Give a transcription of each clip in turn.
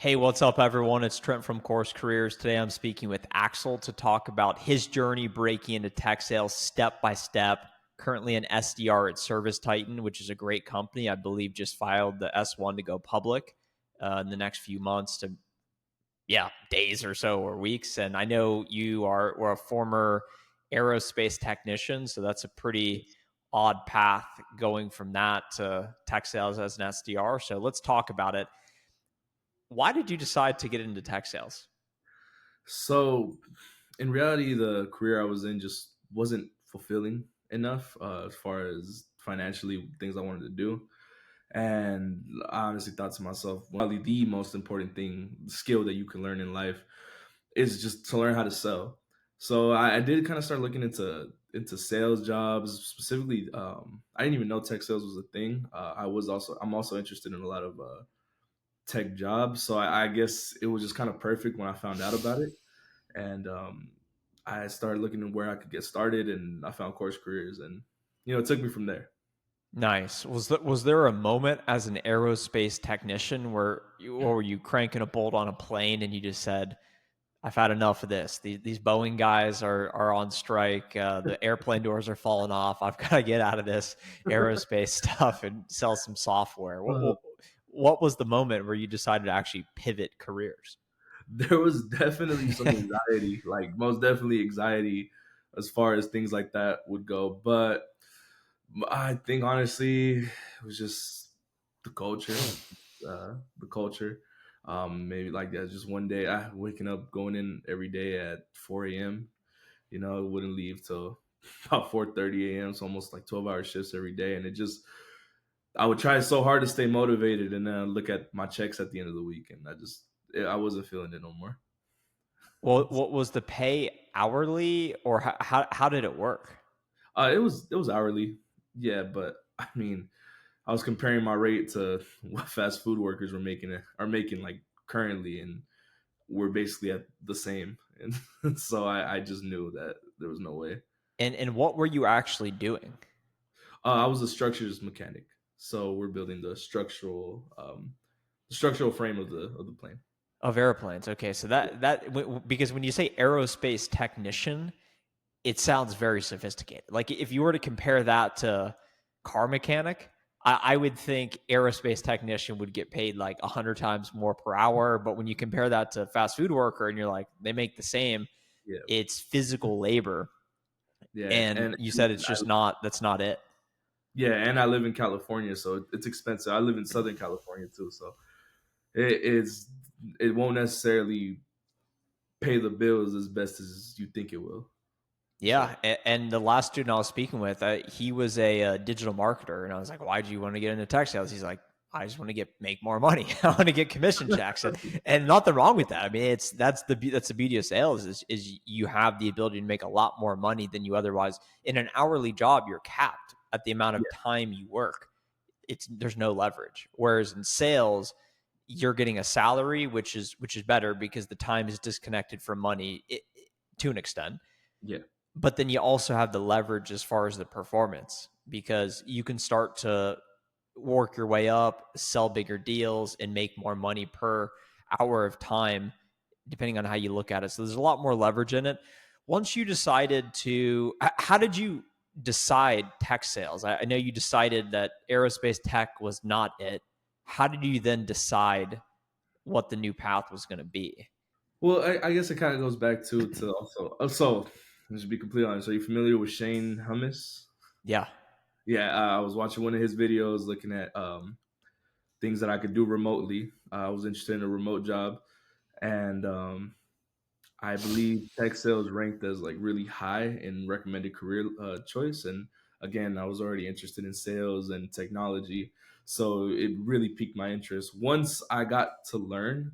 Hey, what's up, everyone? It's Trent from CourseCareers. Today I'm speaking with Axel to talk about his journey breaking into tech sales step by step. Currently an SDR at Service Titan, which is a great company. I believe just filed the S1 to go public in the next few months to, days or so or weeks. And I know were a former aerospace technician, so that's a pretty odd path going from that to tech sales as an SDR. So let's talk about it. Why did you decide to get into tech sales? So, in reality, the career I was in just wasn't fulfilling enough as far as financially things I wanted to do. And I honestly thought to myself, well, the most important skill that you can learn in life is just to learn how to sell. So I did kind of start looking into sales jobs specifically. I didn't even know tech sales was a thing. I'm also interested in a lot of tech jobs. So I guess it was just kind of perfect when I found out about it, and I started looking at where I could get started, and I found CourseCareers, and it took me from there. Nice. Was there a moment as an aerospace technician where or were you cranking a bolt on a plane and you just said, "I've had enough of this. These Boeing guys are on strike. The airplane doors are falling off. I've got to get out of this aerospace stuff and sell some software." Uh, What was the moment where you decided to actually pivot careers? there was definitely some anxiety, like most definitely anxiety, as far as things like that would go. But I think honestly, it was just the culture, the culture. Maybe like that. Just one day, I waking up, going in every day at 4 a.m. Wouldn't leave till about 4:30 a.m. So almost like 12-hour shifts every day, and I would try so hard to stay motivated, and then look at my checks at the end of the week, and I wasn't feeling it no more. Well, what was the pay hourly or how did it work? It was hourly, yeah, but I mean, I was comparing my rate to what fast food workers are making like currently, and we're basically at the same, and so I just knew that there was no way. And what were you actually doing? I was a structures mechanic, so we're building the structural frame of the plane. Of airplanes. Okay, so because when you say aerospace technician, it sounds very sophisticated. Like if you were to compare that to car mechanic, I would think aerospace technician would get paid like 100 times more per hour. But when you compare that to fast food worker, and you're like they make the same, Yeah, it's physical labor. yeah, And you said it's just not. That's not it. and I live in California, so it's expensive. I live in Southern California too, so it is it won't necessarily pay the bills as best as you think it will. Yeah, So and the last student I was speaking with, he was a digital marketer, and I was like, "Why do you want to get into tech sales?" He's like, "I just want to make more money. I want to get commission checks," and nothing wrong with that. I mean, that's the beauty of sales is you have the ability to make a lot more money than you otherwise in an hourly job. You're capped at the amount of yeah, time you work. There's no leverage. Whereas in sales, you're getting a salary, which is better because the time is disconnected from money to an extent, yeah, but then you also have the leverage as far as the performance because you can start to work your way up, sell bigger deals, and make more money per hour of time, depending on how you look at it. So there's a lot more leverage in it. Once you decided to, how did you decide tech sales? I know you decided that aerospace tech was not it. How did you then decide what the new path was going to be? Well, I guess it kind of goes back to also. So, just to be completely honest, are you familiar with Shane Hummus? Yeah. Yeah, I was watching one of his videos, looking at things that I could do remotely. I was interested in a remote job, and I believe tech sales ranked as like really high in recommended career choice. And again, I was already interested in sales and technology, so it really piqued my interest. Once I got to learn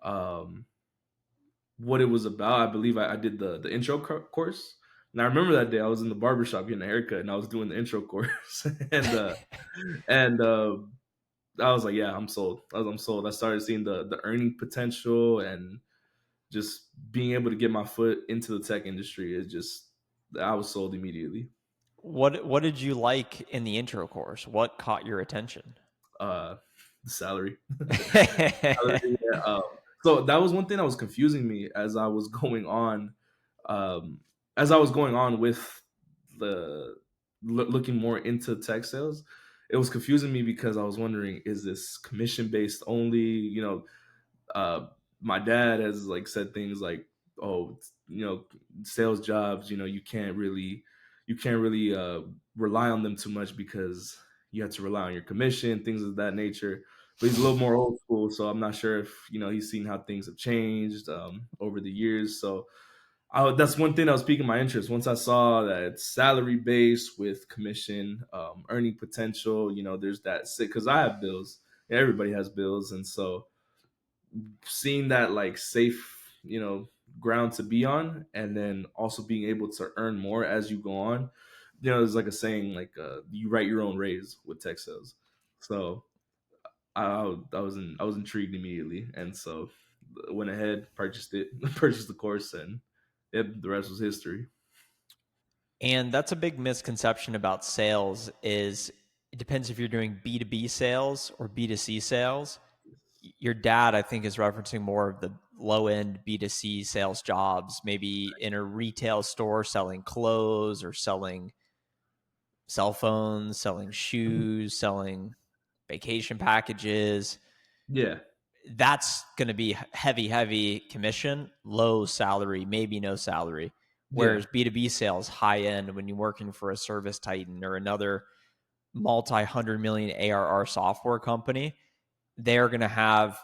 um, what it was about, I believe I did the intro course. And I remember that day I was in the barbershop getting a haircut, and I was doing the intro course, and I was like, yeah, I'm sold. I started seeing the earning potential, and just being able to get my foot into the tech industry is just I was sold immediately. What did you like in the intro course? What caught your attention? Uh, the salary. Salary, yeah, so that was one thing that was confusing me um, as I was going on with the looking more into tech sales. It was confusing me because I was wondering, is this commission based only? Uh, my dad has like said things like, "Oh, sales jobs, you can't really rely on them too much because you have to rely on your commission, things of that nature." But he's a little more old school, so I'm not sure if he's seen how things have changed over the years. So that's one thing that was piquing my interest. Once I saw that it's salary based with commission, earning potential, there's that because I have bills. Everybody has bills, and so seeing that like safe, ground to be on, and then also being able to earn more as you go on. There's like a saying like you write your own raise with tech sales. So I was intrigued immediately, and so went ahead, purchased it, purchased the course, and yep, the rest was history. And that's a big misconception about sales is it depends if you're doing B2B sales or B2C sales. Your dad, I think, is referencing more of the low end B2C sales jobs, maybe in a retail store selling clothes or selling cell phones, selling Mhm. shoes, selling vacation packages. Yeah, That's going to be heavy, heavy commission, low salary, maybe no salary. yeah, Whereas B2B sales, high end, when you're working for a service titan or another multi 100 million ARR software company, they're going to have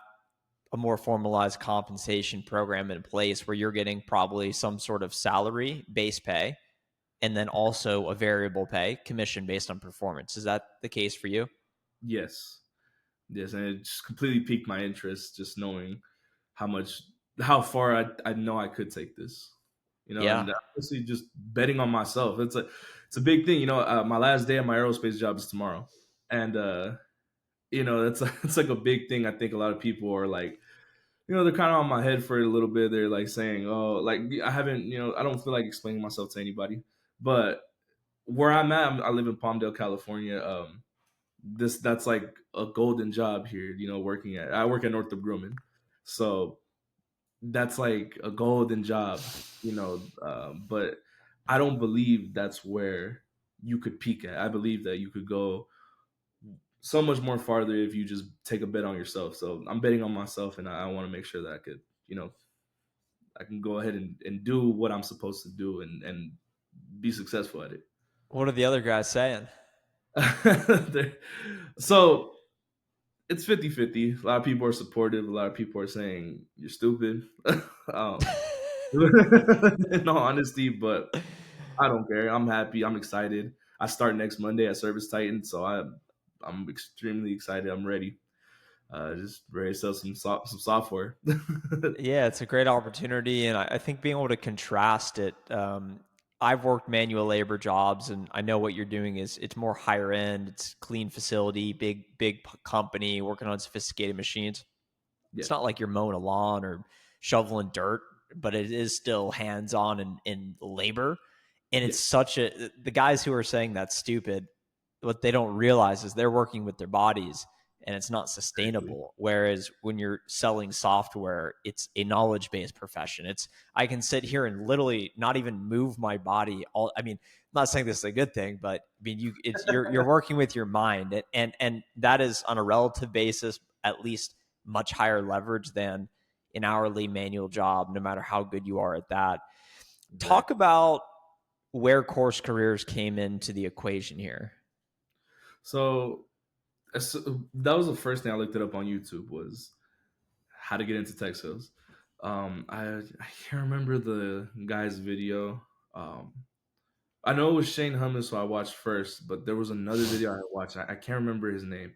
a more formalized compensation program in place where you're getting probably some sort of salary base pay and then also a variable pay commission based on performance. Is that the case for you? yes, yes, and it just completely piqued my interest just knowing how much how far I know I could take this. Yeah. And honestly, just betting on myself. It's a big thing. My last day at my aerospace job is tomorrow, and that's it's like a big thing. I think a lot of people are like, they're kind of on my head for it a little bit. They're like saying, "Oh, like I haven't, I don't feel like explaining myself to anybody." But where I'm at, I live in Palmdale, California. That's like a golden job here. I work at Northrop Grumman, so that's like a golden job. But I don't believe that's where you could peak at. I believe that you could go so much more farther if you just take a bet on yourself. So I'm betting on myself, and I want to make sure that I can go ahead and do what I'm supposed to do and be successful at What are the other guys saying? it. So it's 50-50. A lot of people are supportive. A lot of people are saying you're stupid. um, in all honesty, but I don't care. I'm happy. I'm excited. I start next Monday at Service Titan, so I'm extremely excited. I'm ready. Just ready to sell some software. Yeah, it's a great opportunity, and I think being able to contrast it. I've worked manual labor jobs, and I know what you're doing is it's more higher end. It's clean facility, big company working on sophisticated machines. Yeah. It's not like you're mowing a lawn or shoveling dirt, but it is still hands on in labor. And it's Yes. such the guys who are saying that's stupid, what they don't realize is they're working with their bodies and it's not Exactly. sustainable. Whereas when you're selling software, it's a knowledge based profession. I can sit here and literally not even move my body. I mean, I'm not saying this is a good thing, but I mean, you're working with your mind, and that is on a relative basis at least much higher leverage than an hourly manual job, no matter how good you are at that. Talk Exactly. about where Course Careers came into the equation here. So, that was the first thing I looked it up on YouTube was how to get into tech sales. I can't remember the guy's video. Um, I know it was Shane Hummus, so I watched first, but there was another video I watched. I can't remember his name.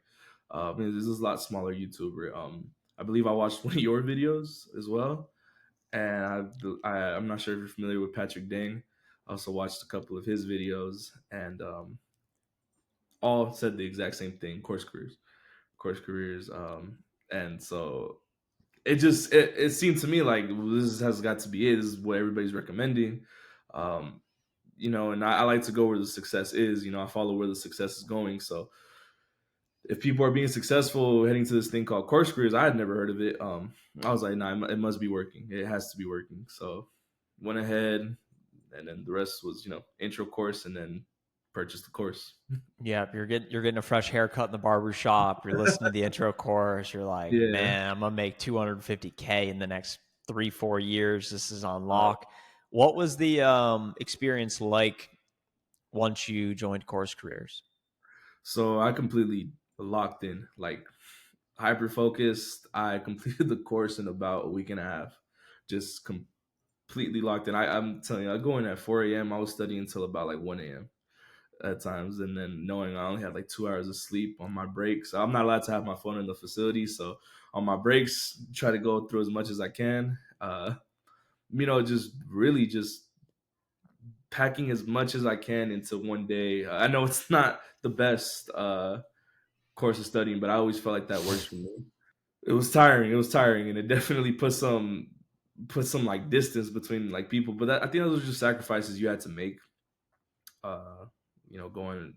This is a lot smaller YouTuber. I believe I watched one of your videos as well, and I'm not sure if you're familiar with Patrick Dang. I also watched a couple of his videos, and all said the exact same thing: course careers. And so it seemed to me like, well, this has got to be it. This is what everybody's recommending. Um, and I like to go where the success is. I follow where the success is going. So if people are being successful heading to this thing called CourseCareers, I had never heard of it. I was like, nah, it must be working. It has to be working. So went ahead, and then the rest was, intro course, and then purchased the course. Yeah, you're getting a fresh haircut in the barber shop. You're listening to the intro course. You're like, Yeah. man, I'm gonna make 250K in the next 3-4 years. This is on Uh, lock. What was the experience like once you joined Course Careers? so I completely locked in, like hyper focused. I completed the course in about a week and a half. Just completely locked in. I'm telling you, I go in at 4 a.m. I was studying until about like 1 a.m. at times, and then knowing I only had like 2 hours of sleep on my breaks. So I'm not allowed to have my phone in the facility. So on my breaks, try to go through as much as I can. Just really just packing as much as I can into one day. I know it's not the best course of studying, but I always felt like that works for me. It was tiring. It was tiring, and it definitely put some like distance between like people. But I think those are just sacrifices you had to make. Uh, going,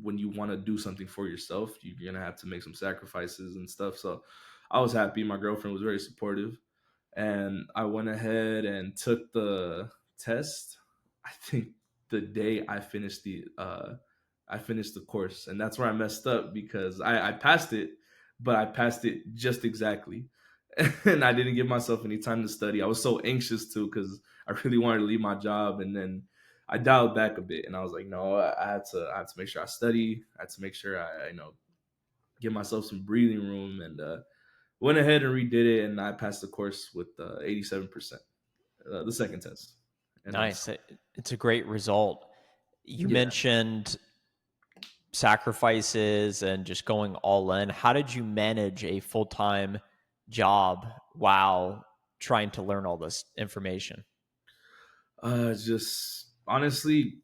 when you want to do something for yourself, you're gonna have to make some sacrifices and stuff. So I was happy. My girlfriend was very supportive, and I went ahead and took the test. I think the day I finished the course, and that's where I messed up because I passed it, but I passed it just exactly, and I didn't give myself any time to study. I was so anxious to because I really wanted to leave my job, and then I dialed back a bit, and I was like, no, I had to make sure I study. I had to make sure I give myself some breathing room, and went ahead and redid it, and I passed the course with 87%, the second test. And then, Nice. It's a great result. You yeah, mentioned sacrifices and just going all in. How did you manage a full time job while trying to learn all this information? just honestly,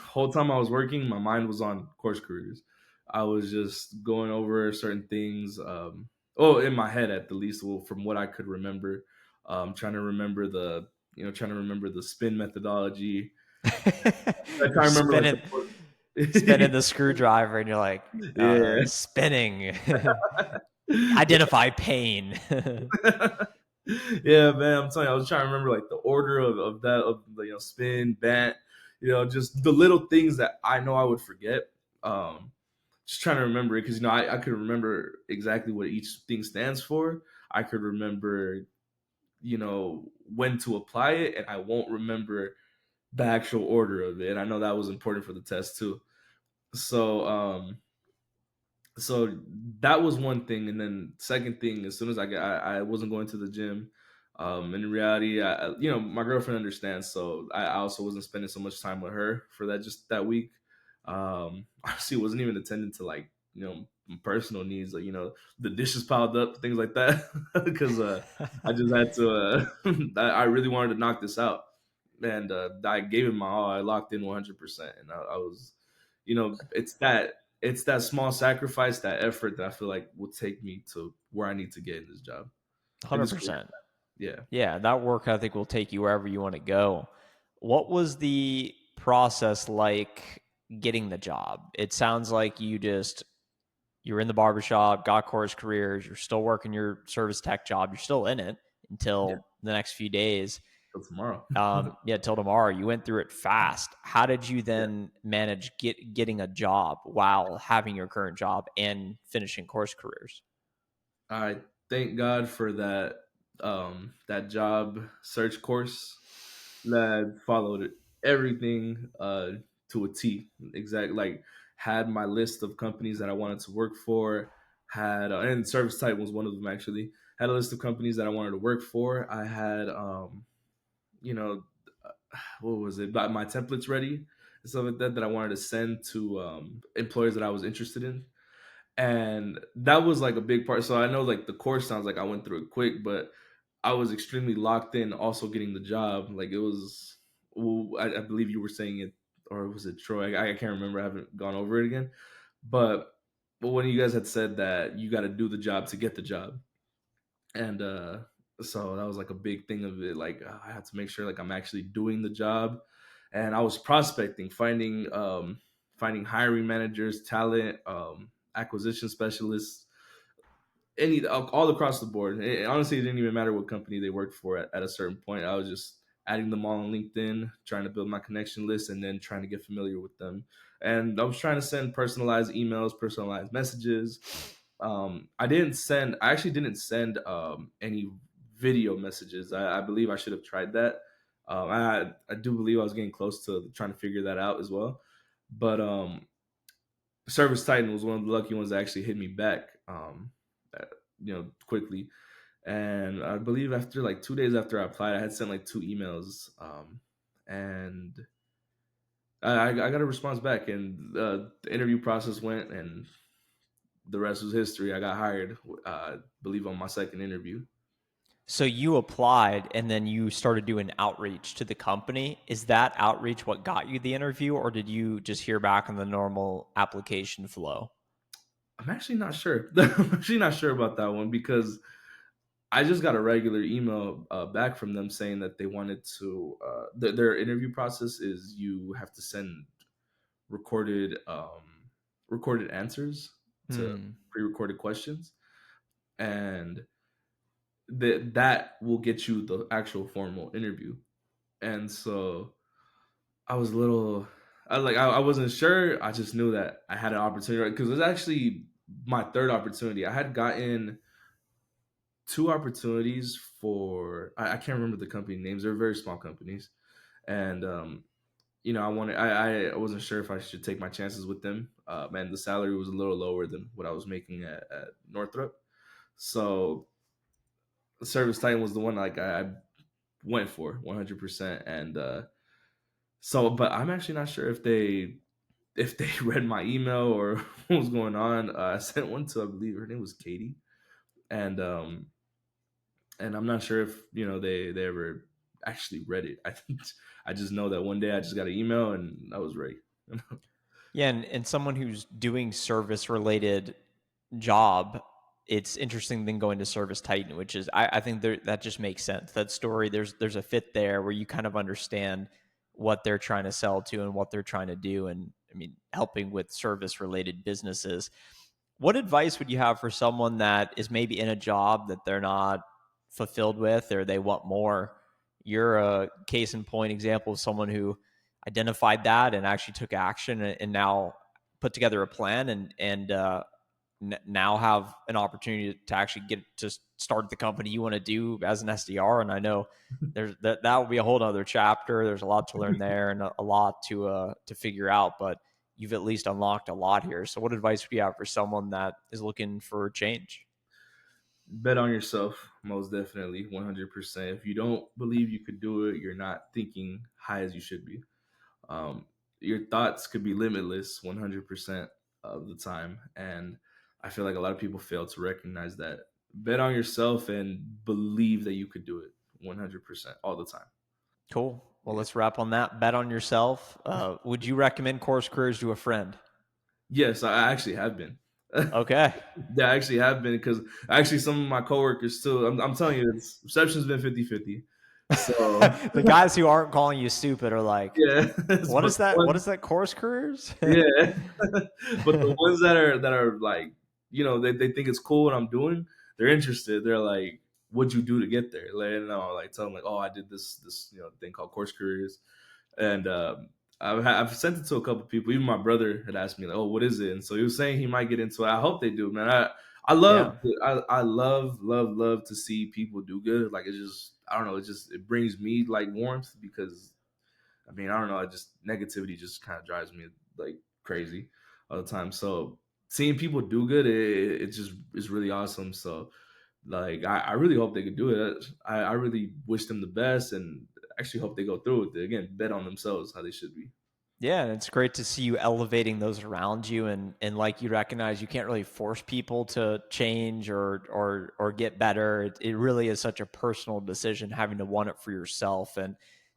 whole time I was working, my mind was on course careers. I was just going over certain things, in my head at the least, well, from what I could remember, trying to remember the spin methodology. I You're trying to remember like spinning the spinning the screwdriver and you're like, yeah. spinning. Yeah. Identify pain. Yeah, man. I'm telling you, I was trying to remember like the order of that of the spin, bent, just the little things that I know I would forget. Um, just trying to remember it because I could remember exactly what each thing stands for. I could remember when to apply it, and I won't remember the actual order of it. And I know that was important for the test too. So so that was one thing, and then second thing, as soon as I wasn't going to the gym. In reality, my girlfriend understands, so I also wasn't spending so much time with her for that just that week. Honestly, wasn't even attending to like personal needs, like the dishes piled up, things like that, because I just had to. I really wanted to knock this out, and I gave it my all. I locked in 100%, and I was, it's that small sacrifice, that effort that I feel like will take me to where I need to get in this job, in this career. 100%. Yeah. Yeah, that work ethic will take you wherever you want to go. What was the process like getting the job? It sounds like you're in the barbershop, got Course Careers, you're still working your service tech job, you're still in it Yeah. until the next few days. Till tomorrow. Yeah, till tomorrow. You went through it fast. How did you Yeah. then manage getting a job while having your current job and finishing Course Careers? I thank God for that job search course that followed everything to a T. Exactly, like had my list of companies that I wanted to work for. Had and service type was one of them actually. Had a list of companies that I wanted to work for. I had you know what was it? Got my templates ready and stuff like that I wanted to send to employers that I was interested in, and that was like a big part. So I know like the course sounds like I went through it quick, but I was extremely locked in also getting the job. Like it was, well, I believe you were saying it, or was it Troy? I can't remember. I haven't gone over it again. But when you guys had said that you got to do the job to get the job, and so that was like a big thing of it. Like I had to make sure like I'm actually doing the job, and I was prospecting, finding hiring managers, talent, acquisition specialists, any all across the board. Honestly, it didn't even matter what company they worked for at a certain point. I was just adding them all on LinkedIn, trying to build my connection list, and then trying to get familiar with them. And I was trying to send personalized emails, personalized messages. I actually didn't send any video messages. I believe I should have tried that. I do believe I was getting close to trying to figure that out as well. But Service Titan was one of the lucky ones that actually hit me back, uh, quickly. And I believe after like 2 days after I applied, I had sent like two emails, and I got a response back, and the interview process went, and the rest was history. I got hired, I believe, on my second interview. So you applied and then you started doing outreach to the company. Is that outreach what got you the interview, or did you just hear back on the normal application flow? I'm actually not sure. I'm actually not sure about that one because I just got a regular email back from them saying that they wanted to. Their interview process is you have to send recorded recorded answers to Hmm. pre-recorded questions, and that will get you the actual formal interview. And so I was a little, I wasn't sure. I just knew that I had an opportunity because it was actually my third opportunity. I had gotten two opportunities for I can't remember the company names. They're very small companies, and I wasn't sure if I should take my chances with them. And the salary was a little lower than what I was making at Northrop. So Service Titan was the one like I went for 100%. And but I'm actually not sure if they read my email or what was going on. I sent one to, I believe her name was Katie, and I'm not sure if they ever actually read it. I just know that one day I just got an email and I was ready. Yeah, and someone who's doing service related job, it's interesting than going to Service Titan, which is I think that just makes sense. That story, there's a fit there where you kind of understand what they're trying to sell to and what they're trying to do. And I mean, helping with service related businesses. What advice would you have for someone that is maybe in a job that they're not fulfilled with or they want more? You're a case in point example of someone who identified that and actually took action and now put together a plan and now have an opportunity to actually get to start the company you want to do as an SDR. And I know that will be a whole other chapter. There's a lot to learn there and a lot to figure out, but you've at least unlocked a lot here. So what advice would you have for someone that is looking for change? Bet on yourself, most definitely, 100%. If you don't believe you could do it, you're not thinking high as you should be. Um, your thoughts could be limitless 100% of the time. And I feel like a lot of people fail to recognize that. Bet on yourself and believe that you could do it 100% all the time. Cool. Well, Yeah. let's wrap on that. Bet on yourself. Would you recommend CourseCareers to a friend? Yes, I actually have been. Okay. Yeah, I actually have been because actually some of my coworkers too. I'm telling you, it's, reception's been 50-50. So The guys who aren't calling you stupid are like, yeah, what but is the that? What ones, is that course careers? yeah, but the ones that are like, they think it's cool what I'm doing. They're interested. They're like, "What'd you do to get there?" Like, like tell them like, "Oh, I did this thing called Course Careers," and I've sent it to a couple people. Even my brother had asked me like, "Oh, what is it?" And so he was saying he might get into it. I hope they do, man. I love Yeah. I love to see people do good. Like, it's just, I don't know. It brings me like warmth because I mean, I don't know. Just negativity just kind of drives me like crazy all the time. So seeing people do good, it just is really awesome. So like, I really hope they could do it. I really wish them the best, and actually hope they go through with it. Again, bet on themselves how they should be. Yeah, and it's great to see you elevating those around you and like you recognize you can't really force people to change or get better. It really is such a personal decision having to want it for yourself and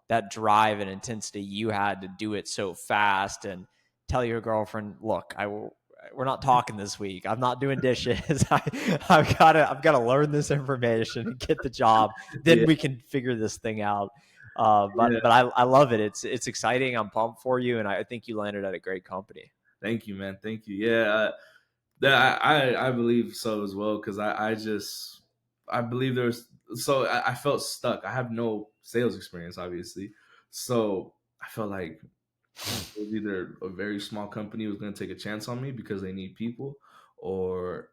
that drive and intensity you had to do it so fast and tell your girlfriend, look, we're not talking this week. I'm not doing dishes. I've got to learn this information and get the job. Then Yeah, we can figure this thing out. yeah. But I love it. It's exciting. I'm pumped for you, and I think you landed at a great company. Thank you, man. Thank you. Yeah, Yeah, I believe so as well because I just I believe there's so I felt stuck. I have no sales experience, obviously, so I felt like it was either a very small company was going to take a chance on me because they need people, or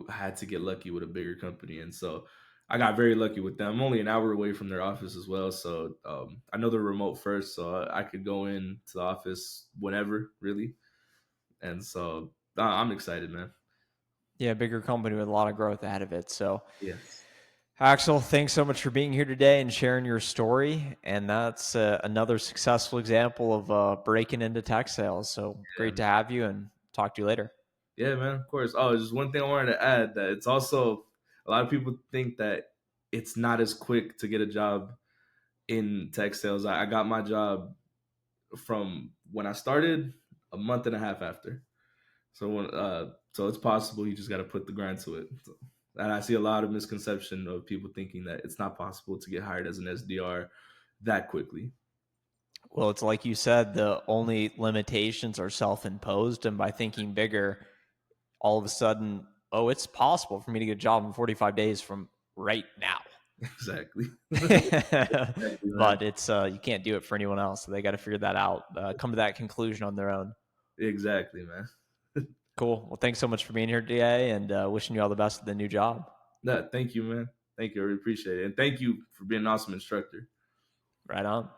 had to get lucky with a bigger company. And so I got very lucky with them. I'm only an hour away from their office as well, so I know they're remote first, so I could go in to the office whenever, really. And so I'm excited, man. Yeah, bigger company with a lot of growth ahead of it. So, Yes. Axel, thanks so much for being here today and sharing your story. And that's another successful example of breaking into tech sales. So Yeah. great to have you and talk to you later. Yeah, man, of course. Oh, just one thing I wanted to add that it's also a lot of people think that it's not as quick to get a job in tech sales. I got my job from when I started a month and a half after. So it's possible. You just got to put the grind to it. So, and I see a lot of misconception of people thinking that it's not possible to get hired as an SDR that quickly. Well, it's like you said, the only limitations are self imposed. And by thinking bigger, all of a sudden, oh, it's possible for me to get a job in 45 days from right now. Exactly. Exactly, man. But it's you can't do it for anyone else. So they got to figure that out, come to that conclusion on their own. Exactly, man. Cool. Well, thanks so much for being here today and wishing you all the best with the new job. No, thank you, man. Thank you. I really appreciate it. And thank you for being an awesome instructor. Right on.